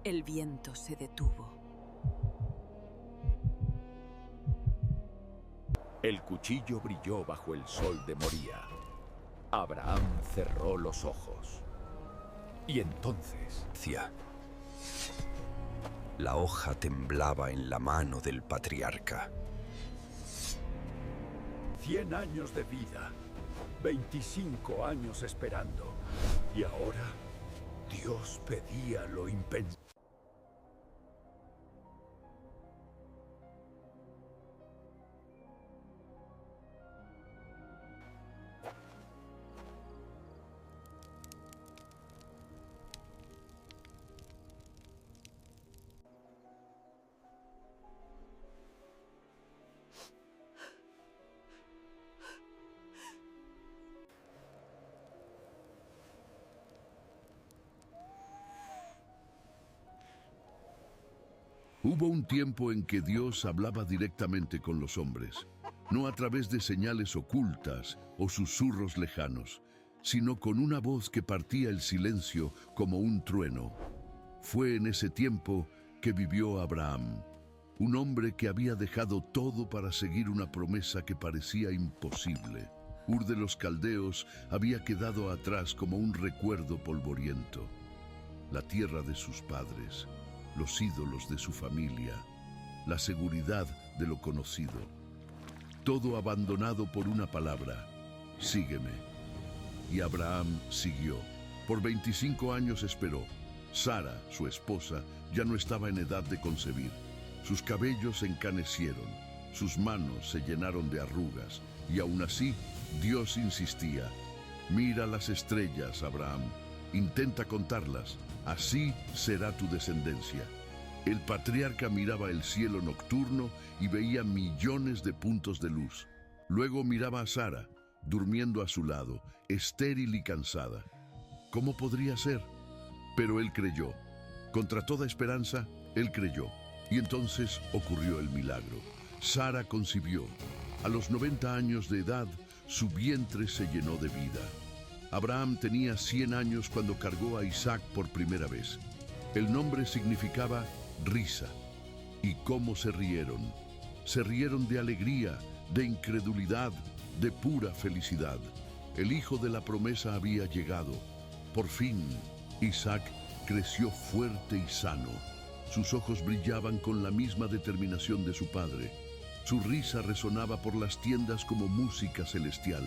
El viento se detuvo. El cuchillo brilló bajo el sol de Moría. Abraham cerró los ojos. Y entonces... La hoja temblaba en la mano del patriarca. 100 años de vida, 25 años esperando. Y ahora, Dios pedía lo impensable. Hubo un tiempo en que Dios hablaba directamente con los hombres, no a través de señales ocultas o susurros lejanos, sino con una voz que partía el silencio como un trueno. Fue en ese tiempo que vivió Abraham, un hombre que había dejado todo para seguir una promesa que parecía imposible. Ur de los Caldeos había quedado atrás como un recuerdo polvoriento. La tierra de sus padres, los ídolos de su familia, la seguridad de lo conocido. Todo abandonado por una palabra: sígueme. Y Abraham siguió. Por 25 años esperó. Sara, su esposa, ya no estaba en edad de concebir. Sus cabellos se encanecieron, sus manos se llenaron de arrugas, y aún así, Dios insistía. Mira las estrellas, Abraham. Intenta contarlas. Así será tu descendencia. El patriarca miraba el cielo nocturno y veía millones de puntos de luz. Luego miraba a Sara, durmiendo a su lado, estéril y cansada. ¿Cómo podría ser? Pero él creyó. Contra toda esperanza, él creyó. Y entonces ocurrió el milagro. Sara concibió. A los 90 años de edad, su vientre se llenó de vida. Abraham tenía 100 años cuando cargó a Isaac por primera vez. El nombre significaba risa. ¿Y cómo se rieron? Se rieron de alegría, de incredulidad, de pura felicidad. El hijo de la promesa había llegado. Por fin, Isaac creció fuerte y sano. Sus ojos brillaban con la misma determinación de su padre. Su risa resonaba por las tiendas como música celestial.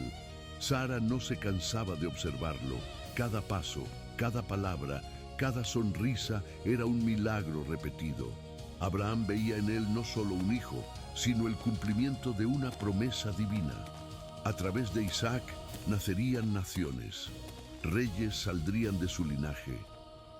Sara no se cansaba de observarlo. Cada paso, cada palabra, cada sonrisa era un milagro repetido. Abraham veía en él no solo un hijo, sino el cumplimiento de una promesa divina. A través de Isaac nacerían naciones. Reyes saldrían de su linaje.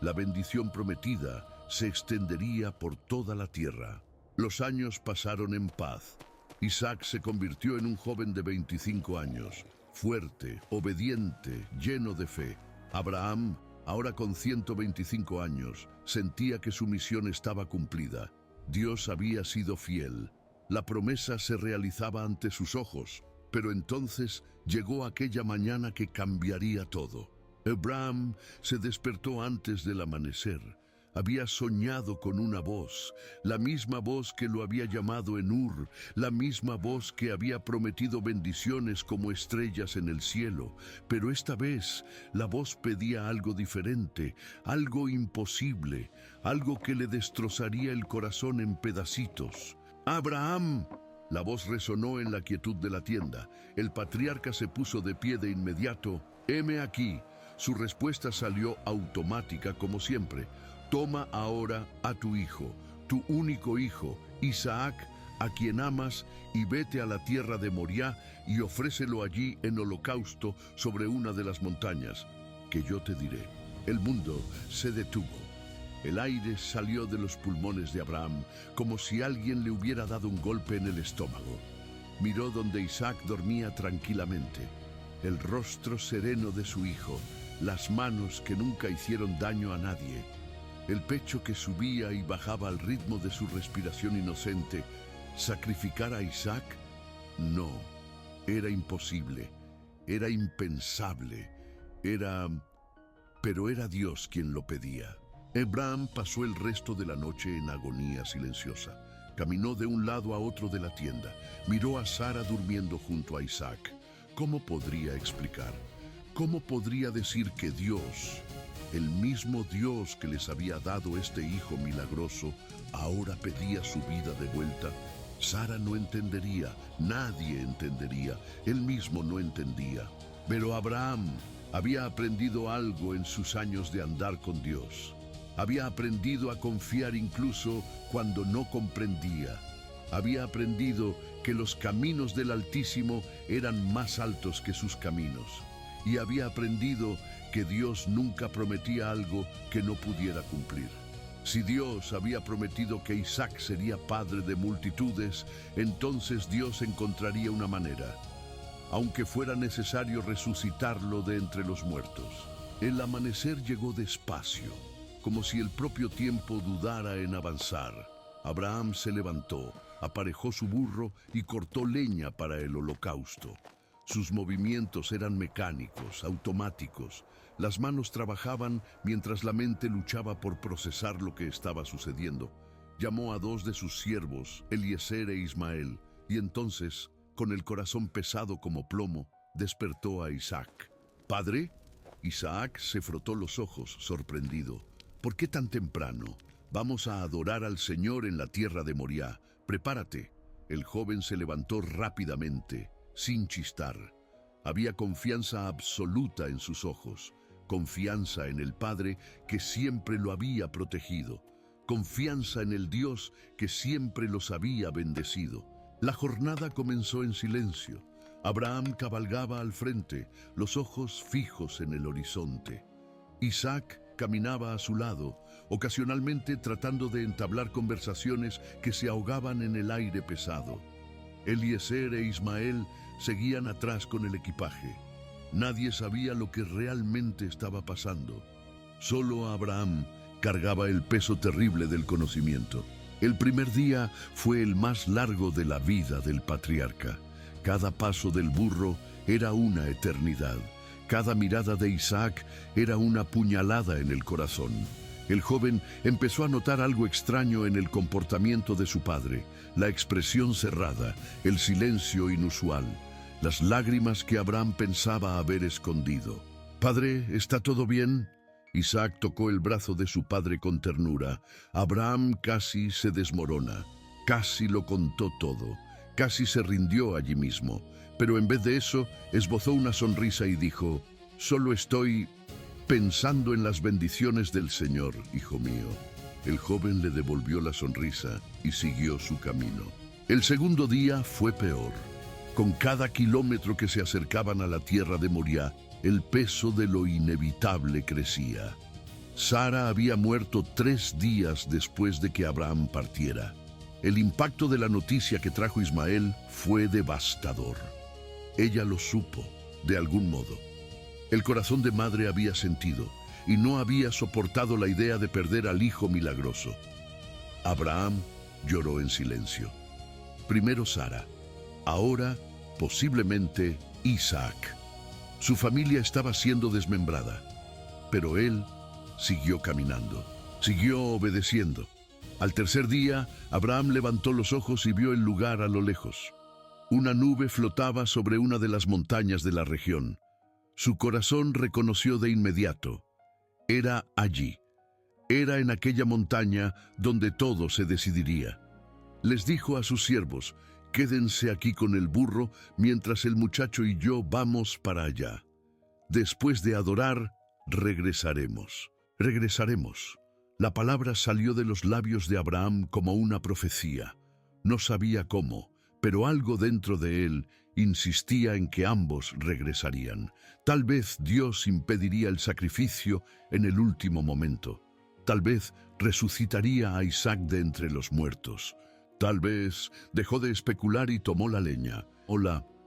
La bendición prometida se extendería por toda la tierra. Los años pasaron en paz. Isaac se convirtió en un joven de 25 años. Fuerte, obediente, lleno de fe. Abraham, ahora con 125 años, sentía que su misión estaba cumplida. Dios había sido fiel. La promesa se realizaba ante sus ojos, pero entonces llegó aquella mañana que cambiaría todo. Abraham se despertó antes del amanecer. Había soñado con una voz, la misma voz que lo había llamado en Ur, la misma voz que había prometido bendiciones como estrellas en el cielo. Pero esta vez la voz pedía algo diferente, algo imposible, algo que le destrozaría el corazón en pedacitos. ¡Abraham! La voz resonó en la quietud de la tienda. El patriarca se puso de pie de inmediato. «Heme aquí». Su respuesta salió automática como siempre. «Toma ahora a tu hijo, tu único hijo, Isaac, a quien amas, y vete a la tierra de Moriah y ofrécelo allí en holocausto sobre una de las montañas, que yo te diré». El mundo se detuvo. El aire salió de los pulmones de Abraham, como si alguien le hubiera dado un golpe en el estómago. Miró donde Isaac dormía tranquilamente, el rostro sereno de su hijo, las manos que nunca hicieron daño a nadie, el pecho que subía y bajaba al ritmo de su respiración inocente. ¿Sacrificar a Isaac? No, era imposible, era impensable, pero era Dios quien lo pedía. Abraham pasó el resto de la noche en agonía silenciosa. Caminó de un lado a otro de la tienda. Miró a Sara durmiendo junto a Isaac. ¿Cómo podría explicar? ¿Cómo podría decir que Dios, el mismo Dios que les había dado este hijo milagroso, ahora pedía su vida de vuelta? Sara no entendería, nadie entendería, él mismo no entendía. Pero Abraham había aprendido algo en sus años de andar con Dios. Había aprendido a confiar incluso cuando no comprendía. Había aprendido que los caminos del Altísimo eran más altos que sus caminos. Y había aprendido que Dios nunca prometía algo que no pudiera cumplir. Si Dios había prometido que Isaac sería padre de multitudes, entonces Dios encontraría una manera, aunque fuera necesario resucitarlo de entre los muertos. El amanecer llegó despacio, como si el propio tiempo dudara en avanzar. Abraham se levantó, aparejó su burro y cortó leña para el holocausto. Sus movimientos eran mecánicos, automáticos. Las manos trabajaban mientras la mente luchaba por procesar lo que estaba sucediendo. Llamó a dos de sus siervos, Eliezer e Ismael, y entonces, con el corazón pesado como plomo, despertó a Isaac. «¿Padre?» Isaac se frotó los ojos, sorprendido. «¿Por qué tan temprano? Vamos a adorar al Señor en la tierra de Moriah. Prepárate». El joven se levantó rápidamente, sin chistar. Había confianza absoluta en sus ojos, confianza en el Padre que siempre lo había protegido, confianza en el Dios que siempre los había bendecido. La jornada comenzó en silencio. Abraham cabalgaba al frente, los ojos fijos en el horizonte. Isaac caminaba a su lado, ocasionalmente tratando de entablar conversaciones que se ahogaban en el aire pesado. Eliezer e Ismael seguían atrás con el equipaje. Nadie sabía lo que realmente estaba pasando. Solo Abraham cargaba el peso terrible del conocimiento. El primer día fue el más largo de la vida del patriarca. Cada paso del burro era una eternidad. Cada mirada de Isaac era una puñalada en el corazón. El joven empezó a notar algo extraño en el comportamiento de su padre, la expresión cerrada, el silencio inusual, las lágrimas que Abraham pensaba haber escondido. «Padre, ¿está todo bien?» Isaac tocó el brazo de su padre con ternura. Abraham casi se desmorona, casi lo contó todo, casi se rindió allí mismo, pero en vez de eso esbozó una sonrisa y dijo: «Solo estoy pensando en las bendiciones del Señor, hijo mío». El joven le devolvió la sonrisa y siguió su camino. El segundo día fue peor. Con cada kilómetro que se acercaban a la tierra de Moriah, el peso de lo inevitable crecía. Sara había muerto 3 días después de que Abraham partiera. El impacto de la noticia que trajo Ismael fue devastador. Ella lo supo, de algún modo. El corazón de madre había sentido y no había soportado la idea de perder al hijo milagroso. Abraham lloró en silencio. Primero Sara, ahora posiblemente Isaac. Su familia estaba siendo desmembrada, pero él siguió caminando, siguió obedeciendo. Al tercer día, Abraham levantó los ojos y vio el lugar a lo lejos. Una nube flotaba sobre una de las montañas de la región. Su corazón reconoció de inmediato. Era allí. Era en aquella montaña donde todo se decidiría. Les dijo a sus siervos: «Quédense aquí con el burro mientras el muchacho y yo vamos para allá. Después de adorar, regresaremos». Regresaremos. La palabra salió de los labios de Abraham como una profecía. No sabía cómo, pero algo dentro de él insistía en que ambos regresarían. Tal vez Dios impediría el sacrificio en el último momento. Tal vez resucitaría a Isaac de entre los muertos. Tal vez dejó de especular y tomó la leña.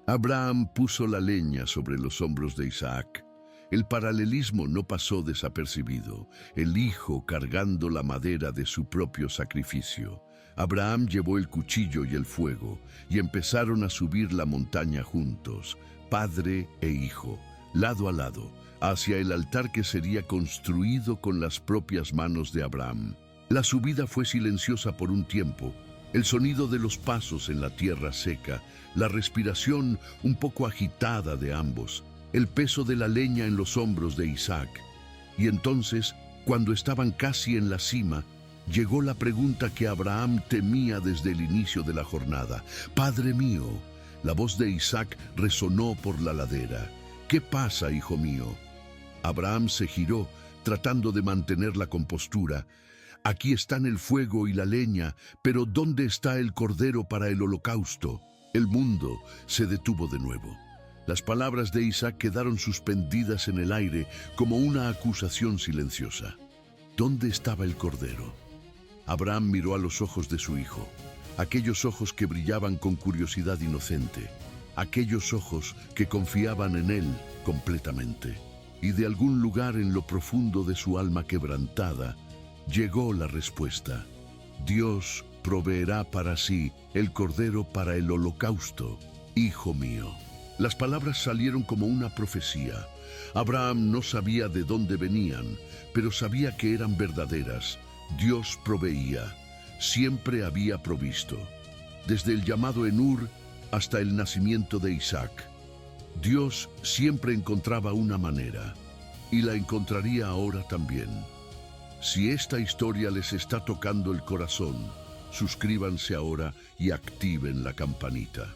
Abraham puso la leña sobre los hombros de Isaac. El paralelismo no pasó desapercibido, el hijo cargando la madera de su propio sacrificio. Abraham llevó el cuchillo y el fuego, y empezaron a subir la montaña juntos, padre e hijo, lado a lado, hacia el altar que sería construido con las propias manos de Abraham. La subida fue silenciosa por un tiempo. El sonido de los pasos en la tierra seca, la respiración un poco agitada de ambos, el peso de la leña en los hombros de Isaac. Y entonces, cuando estaban casi en la cima, llegó la pregunta que Abraham temía desde el inicio de la jornada. «Padre mío». La voz de Isaac resonó por la ladera. «¿Qué pasa, hijo mío?». Abraham se giró, tratando de mantener la compostura. «Aquí están el fuego y la leña, pero ¿dónde está el cordero para el holocausto?». El mundo se detuvo de nuevo. Las palabras de Isaac quedaron suspendidas en el aire como una acusación silenciosa. ¿Dónde estaba el cordero? Abraham miró a los ojos de su hijo, aquellos ojos que brillaban con curiosidad inocente, aquellos ojos que confiaban en él completamente. Y de algún lugar en lo profundo de su alma quebrantada, llegó la respuesta. Dios proveerá para sí el cordero para el holocausto, hijo mío. Las palabras salieron como una profecía. Abraham no sabía de dónde venían, pero sabía que eran verdaderas. Dios proveía, siempre había provisto. Desde el llamado en Ur hasta el nacimiento de Isaac, Dios siempre encontraba una manera, y la encontraría ahora también. Si esta historia les está tocando el corazón, suscríbanse ahora y activen la campanita.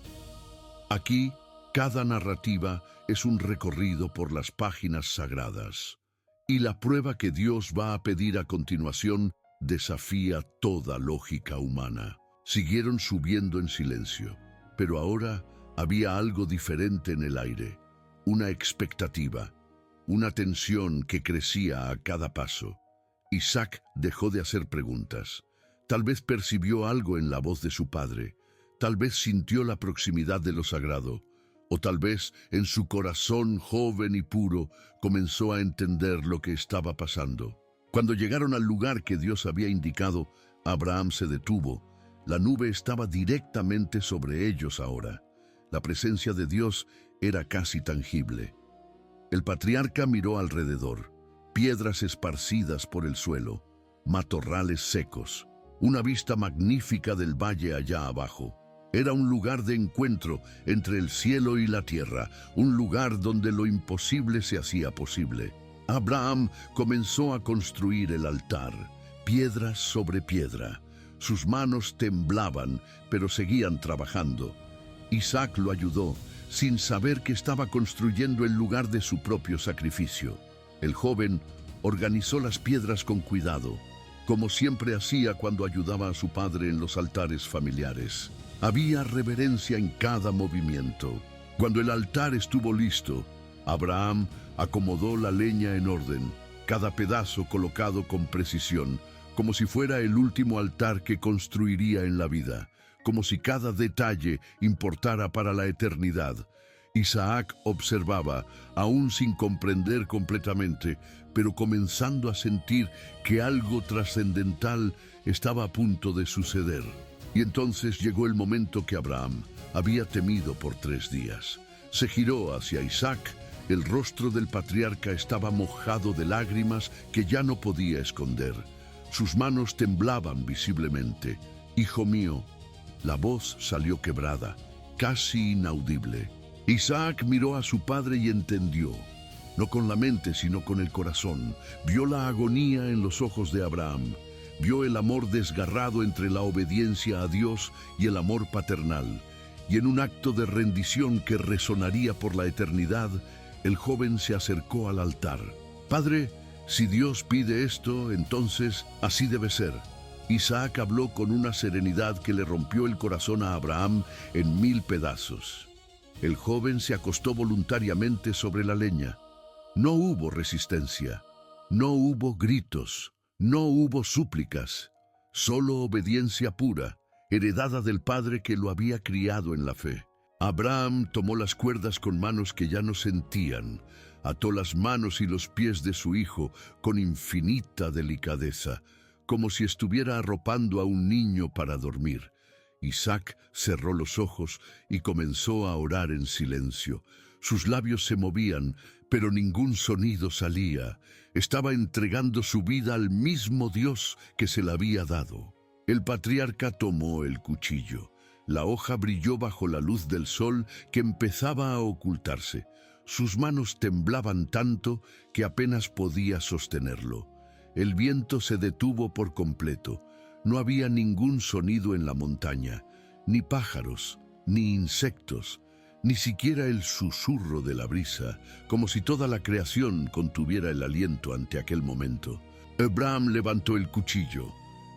Aquí, cada narrativa es un recorrido por las páginas sagradas, y la prueba que Dios va a pedir a continuación desafía toda lógica humana. Siguieron subiendo en silencio, pero ahora había algo diferente en el aire, una expectativa, una tensión que crecía a cada paso. Isaac dejó de hacer preguntas. Tal vez percibió algo en la voz de su padre, tal vez sintió la proximidad de lo sagrado, o tal vez en su corazón joven y puro comenzó a entender lo que estaba pasando. Cuando llegaron al lugar que Dios había indicado, Abraham se detuvo. La nube estaba directamente sobre ellos ahora. La presencia de Dios era casi tangible. El patriarca miró alrededor. Piedras esparcidas por el suelo, matorrales secos, una vista magnífica del valle allá abajo. Era un lugar de encuentro entre el cielo y la tierra, un lugar donde lo imposible se hacía posible. Abraham comenzó a construir el altar, piedra sobre piedra. Sus manos temblaban, pero seguían trabajando. Isaac lo ayudó, sin saber que estaba construyendo el lugar de su propio sacrificio. El joven organizó las piedras con cuidado, como siempre hacía cuando ayudaba a su padre en los altares familiares. Había reverencia en cada movimiento. Cuando el altar estuvo listo, Abraham acomodó la leña en orden, cada pedazo colocado con precisión, como si fuera el último altar que construiría en la vida, como si cada detalle importara para la eternidad. Isaac observaba, aún sin comprender completamente, pero comenzando a sentir que algo trascendental estaba a punto de suceder. Y entonces llegó el momento que Abraham había temido por 3 días. Se giró hacia Isaac. El rostro del patriarca estaba mojado de lágrimas que ya no podía esconder. Sus manos temblaban visiblemente. «Hijo mío». La voz salió quebrada, casi inaudible. Isaac miró a su padre y entendió, no con la mente sino con el corazón. Vio la agonía en los ojos de Abraham, vio el amor desgarrado entre la obediencia a Dios y el amor paternal, y en un acto de rendición que resonaría por la eternidad, el joven se acercó al altar. «Padre, si Dios pide esto, entonces así debe ser». Isaac habló con una serenidad que le rompió el corazón a Abraham en 1000 pedazos. El joven se acostó voluntariamente sobre la leña. No hubo resistencia, no hubo gritos, no hubo súplicas, solo obediencia pura, heredada del padre que lo había criado en la fe. Abraham tomó las cuerdas con manos que ya no sentían, ató las manos y los pies de su hijo con infinita delicadeza, como si estuviera arropando a un niño para dormir. Isaac cerró los ojos y comenzó a orar en silencio. Sus labios se movían, pero ningún sonido salía. Estaba entregando su vida al mismo Dios que se la había dado. El patriarca tomó el cuchillo. La hoja brilló bajo la luz del sol que empezaba a ocultarse. Sus manos temblaban tanto que apenas podía sostenerlo. El viento se detuvo por completo. No había ningún sonido en la montaña, ni pájaros, ni insectos, ni siquiera el susurro de la brisa, como si toda la creación contuviera el aliento ante aquel momento. Abraham levantó el cuchillo.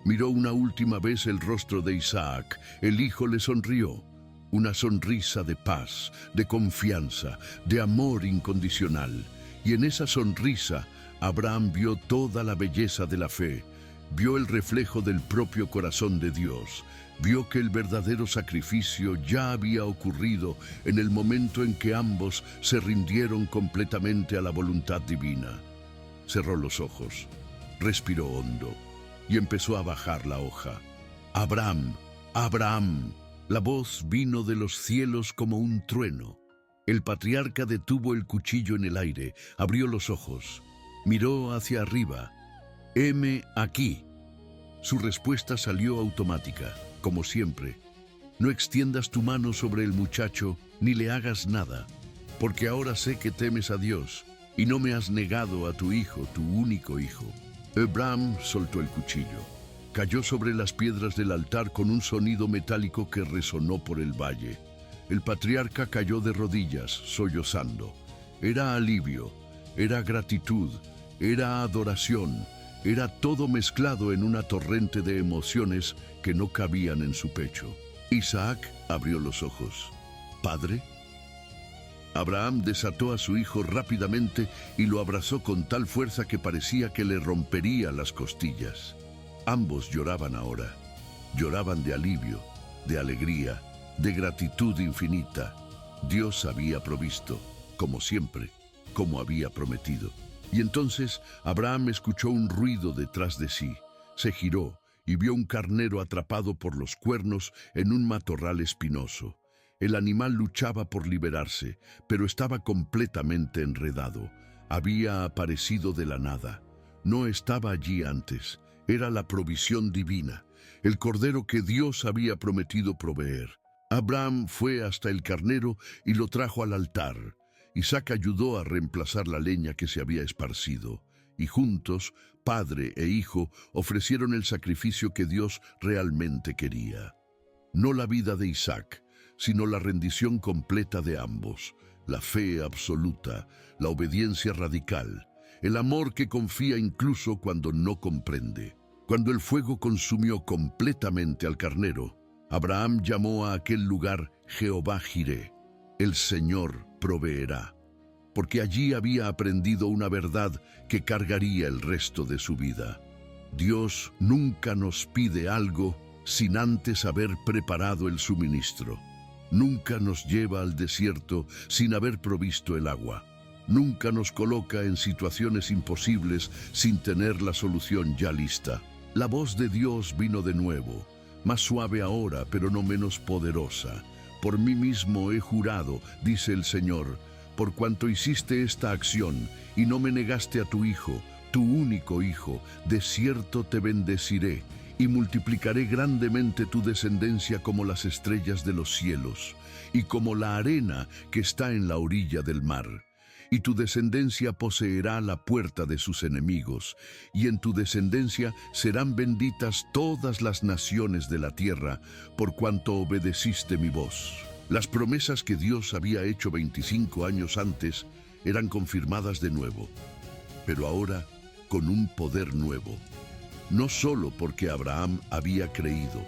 Miró una última vez el rostro de Isaac. El hijo le sonrió. Una sonrisa de paz, de confianza, de amor incondicional. Y en esa sonrisa, Abraham vio toda la belleza de la fe. Vio el reflejo del propio corazón de Dios. Vio que el verdadero sacrificio ya había ocurrido en el momento en que ambos se rindieron completamente a la voluntad divina. Cerró los ojos, respiró hondo y empezó a bajar la hoja. «Abraham, Abraham». La voz vino de los cielos como un trueno. El patriarca detuvo el cuchillo en el aire, abrió los ojos, miró hacia arriba. «Heme aquí». Su respuesta salió automática, como siempre. «No extiendas tu mano sobre el muchacho, ni le hagas nada, porque ahora sé que temes a Dios, y no me has negado a tu hijo, tu único hijo». Abraham soltó el cuchillo. Cayó sobre las piedras del altar con un sonido metálico que resonó por el valle. El patriarca cayó de rodillas, sollozando. Era alivio, era gratitud, era adoración, era todo mezclado en una torrente de emociones que no cabían en su pecho. Isaac abrió los ojos. «¿Padre?». Abraham desató a su hijo rápidamente y lo abrazó con tal fuerza que parecía que le rompería las costillas. Ambos lloraban ahora. Lloraban de alivio, de alegría, de gratitud infinita. Dios había provisto, como siempre, como había prometido. Y entonces Abraham escuchó un ruido detrás de sí. Se giró y vio un carnero atrapado por los cuernos en un matorral espinoso. El animal luchaba por liberarse, pero estaba completamente enredado. Había aparecido de la nada. No estaba allí antes. Era la provisión divina, el cordero que Dios había prometido proveer. Abraham fue hasta el carnero y lo trajo al altar. Isaac ayudó a reemplazar la leña que se había esparcido, y juntos, padre e hijo, ofrecieron el sacrificio que Dios realmente quería. No la vida de Isaac, sino la rendición completa de ambos, la fe absoluta, la obediencia radical, el amor que confía incluso cuando no comprende. Cuando el fuego consumió completamente al carnero, Abraham llamó a aquel lugar Jehová Jireh, el Señor proveerá, porque allí había aprendido una verdad que cargaría el resto de su vida. Dios nunca nos pide algo sin antes haber preparado el suministro. Nunca nos lleva al desierto sin haber provisto el agua. Nunca nos coloca en situaciones imposibles sin tener la solución ya lista. La voz de Dios vino de nuevo, más suave ahora, pero no menos poderosa. Por mí mismo he jurado, dice el Señor, por cuanto hiciste esta acción y no me negaste a tu hijo, tu único hijo, de cierto te bendeciré y multiplicaré grandemente tu descendencia como las estrellas de los cielos y como la arena que está en la orilla del mar. Y tu descendencia poseerá la puerta de sus enemigos, y en tu descendencia serán benditas todas las naciones de la tierra, por cuanto obedeciste mi voz. Las promesas que Dios había hecho 25 años antes eran confirmadas de nuevo, pero ahora con un poder nuevo. No solo porque Abraham había creído,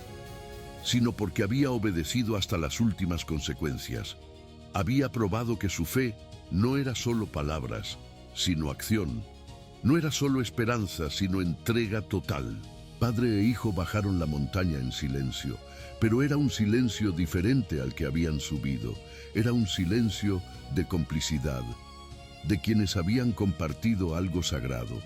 sino porque había obedecido hasta las últimas consecuencias. Había probado que su fe no era solo palabras, sino acción. No era solo esperanza, sino entrega total. Padre e hijo bajaron la montaña en silencio, pero era un silencio diferente al que habían subido. Era un silencio de complicidad, de quienes habían compartido algo sagrado,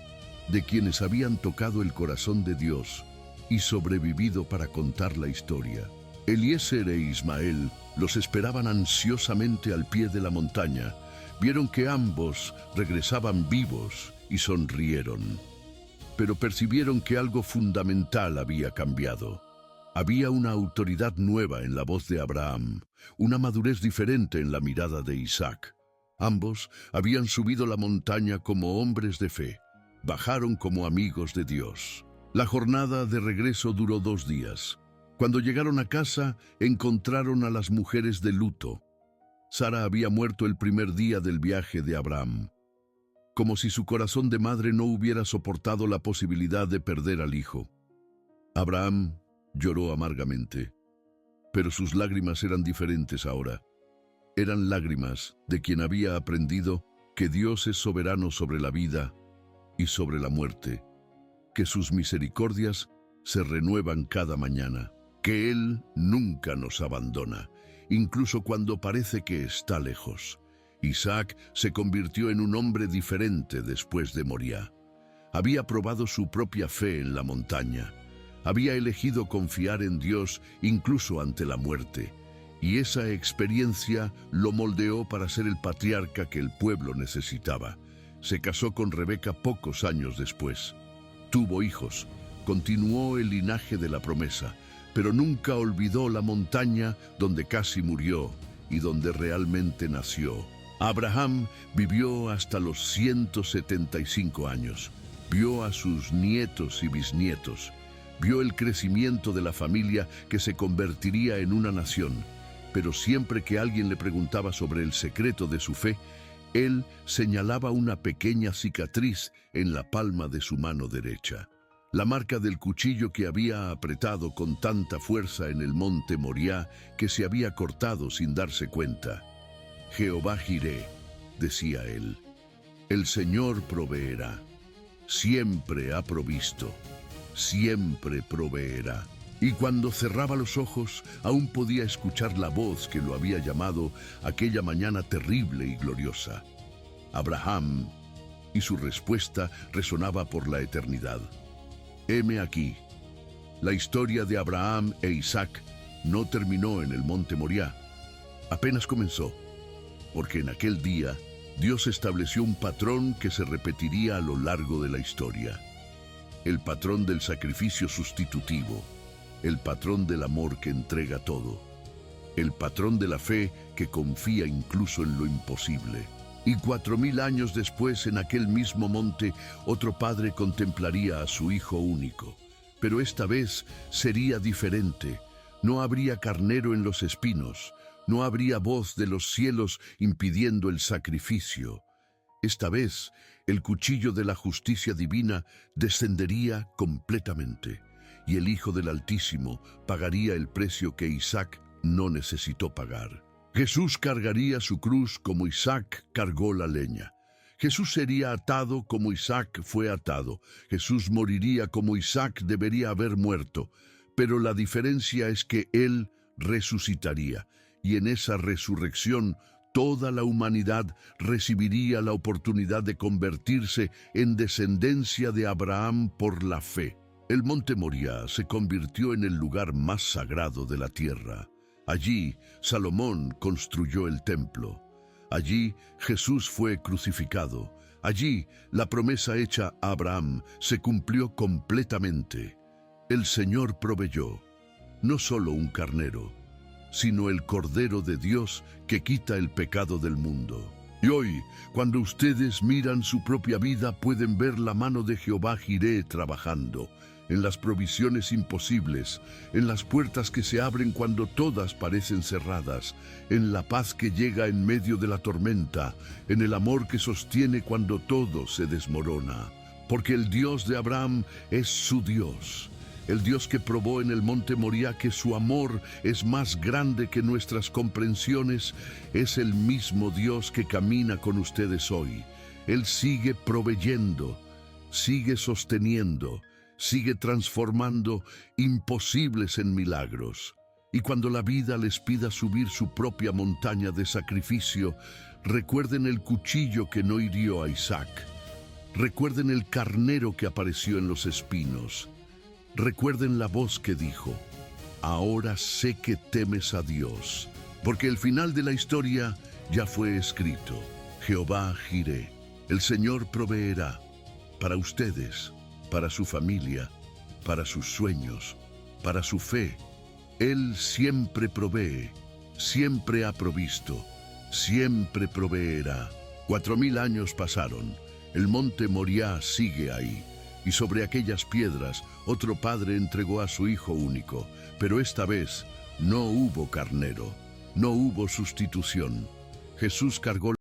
de quienes habían tocado el corazón de Dios y sobrevivido para contar la historia. Eliezer e Ismael los esperaban ansiosamente al pie de la montaña, vieron que ambos regresaban vivos y sonrieron. Pero percibieron que algo fundamental había cambiado. Había una autoridad nueva en la voz de Abraham, una madurez diferente en la mirada de Isaac. Ambos habían subido la montaña como hombres de fe, bajaron como amigos de Dios. La jornada de regreso duró 2 días. Cuando llegaron a casa, encontraron a las mujeres de luto. Sara había muerto el primer día del viaje de Abraham, como si su corazón de madre no hubiera soportado la posibilidad de perder al hijo. Abraham lloró amargamente, pero sus lágrimas eran diferentes ahora. Eran lágrimas de quien había aprendido que Dios es soberano sobre la vida y sobre la muerte, que sus misericordias se renuevan cada mañana, que Él nunca nos abandona, incluso cuando parece que está lejos. Isaac se convirtió en un hombre diferente después de Moriah. Había probado su propia fe en la montaña. Había elegido confiar en Dios incluso ante la muerte. Y esa experiencia lo moldeó para ser el patriarca que el pueblo necesitaba. Se casó con Rebeca pocos años después. Tuvo hijos. Continuó el linaje de la promesa, pero nunca olvidó la montaña donde casi murió y donde realmente nació. Abraham vivió hasta los 175 años. Vio a sus nietos y bisnietos. Vio el crecimiento de la familia que se convertiría en una nación. Pero siempre que alguien le preguntaba sobre el secreto de su fe, él señalaba una pequeña cicatriz en la palma de su mano derecha. La marca del cuchillo que había apretado con tanta fuerza en el monte Moriah que se había cortado sin darse cuenta. Jehová Jireh, decía él, el Señor proveerá. Siempre ha provisto, siempre proveerá. Y cuando cerraba los ojos, aún podía escuchar la voz que lo había llamado aquella mañana terrible y gloriosa. Abraham, y su respuesta resonaba por la eternidad. Heme aquí. La historia de Abraham e Isaac no terminó en el monte Moriah. Apenas comenzó, porque en aquel día Dios estableció un patrón que se repetiría a lo largo de la historia. El patrón del sacrificio sustitutivo, el patrón del amor que entrega todo, el patrón de la fe que confía incluso en lo imposible. Y 4000 años después, en aquel mismo monte, otro padre contemplaría a su hijo único. Pero esta vez sería diferente. No habría carnero en los espinos, no habría voz de los cielos impidiendo el sacrificio. Esta vez, el cuchillo de la justicia divina descendería completamente, y el Hijo del Altísimo pagaría el precio que Isaac no necesitó pagar. Jesús cargaría su cruz como Isaac cargó la leña. Jesús sería atado como Isaac fue atado. Jesús moriría como Isaac debería haber muerto. Pero la diferencia es que Él resucitaría, y en esa resurrección toda la humanidad recibiría la oportunidad de convertirse en descendencia de Abraham por la fe. El monte Moriah se convirtió en el lugar más sagrado de la tierra. Allí Salomón construyó el templo. Allí Jesús fue crucificado. Allí la promesa hecha a Abraham se cumplió completamente. El Señor proveyó no solo un carnero, sino el Cordero de Dios que quita el pecado del mundo. Y hoy, cuando ustedes miran su propia vida, pueden ver la mano de Jehová Jireh trabajando, en las provisiones imposibles, en las puertas que se abren cuando todas parecen cerradas, en la paz que llega en medio de la tormenta, en el amor que sostiene cuando todo se desmorona. Porque el Dios de Abraham es su Dios, el Dios que probó en el monte Moriah que su amor es más grande que nuestras comprensiones, es el mismo Dios que camina con ustedes hoy. Él sigue proveyendo, sigue sosteniendo, sigue transformando imposibles en milagros. Y cuando la vida les pida subir su propia montaña de sacrificio, recuerden el cuchillo que no hirió a Isaac. Recuerden el carnero que apareció en los espinos. Recuerden la voz que dijo, ahora sé que temes a Dios, porque el final de la historia ya fue escrito. Jehová Jireh, el Señor proveerá para ustedes, para su familia, para sus sueños, para su fe. Él siempre provee, siempre ha provisto, siempre proveerá. 4000 años pasaron, el monte Moriah sigue ahí, y sobre aquellas piedras otro padre entregó a su hijo único, pero esta vez no hubo carnero, no hubo sustitución. Jesús cargó